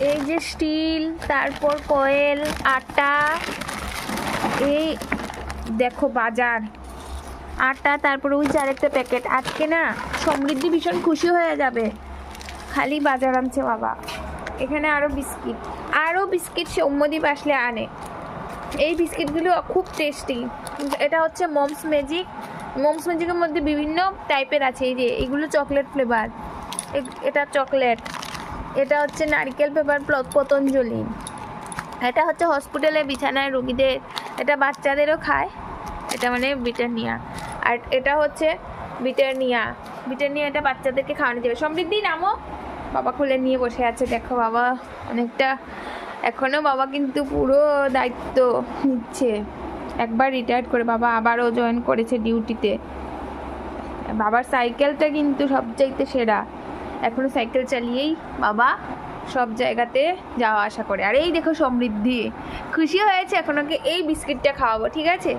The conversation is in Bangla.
এই যে স্টিল, তারপর কয়েল, আটা, এই দেখো বাজার আটা, তারপর ওই যে আরেকটা প্যাকেট। আজকে না সমৃদ্ধি ভীষণ খুশি হয়ে যাবে, খালি বাজার আনছে বাবা। এখানে আরও বিস্কিট সৌম্যদীপ আসলে আনে। এই বিস্কিটগুলো খুব টেস্টি। এটা হচ্ছে মমস ম্যাজিকের মধ্যে বিভিন্ন টাইপের আছে। এই যে এগুলো চকলেট ফ্লেভার, এটা চকলেট। এটা হচ্ছে নারকেল ফ্লেভার পতঞ্জলি। এটা হচ্ছে হসপিটালে বিছানায় রোগীদের, এটা বাচ্চাদেরও খায়, এটা মানে ব্রিটানিয়া। আর এটা হচ্ছে ব্রিটানিয়া, এটা বাচ্চাদেরকে খাওয়ানো যাবে। সমৃদ্ধি নামও, বাবা খুলে নিয়ে বসে আছে। দেখো বাবা অনেকটা, এখনও বাবা কিন্তু পুরো দায়িত্ব নিচ্ছে। একবার রিটায়ার্ড করে বাবা আবারও জয়েন করেছে ডিউটিতে। বাবার সাইকেলটা কিন্তু সবচাইতে সেরা, এখনও সাইকেল চালিয়েই বাবা সব জায়গাতে যাওয়া আসা করে। আর এই দেখো সমৃদ্ধি খুশি হয়েছে, এখন ওকে এই বিস্কিটটা খাওয়াবো, ঠিক আছে?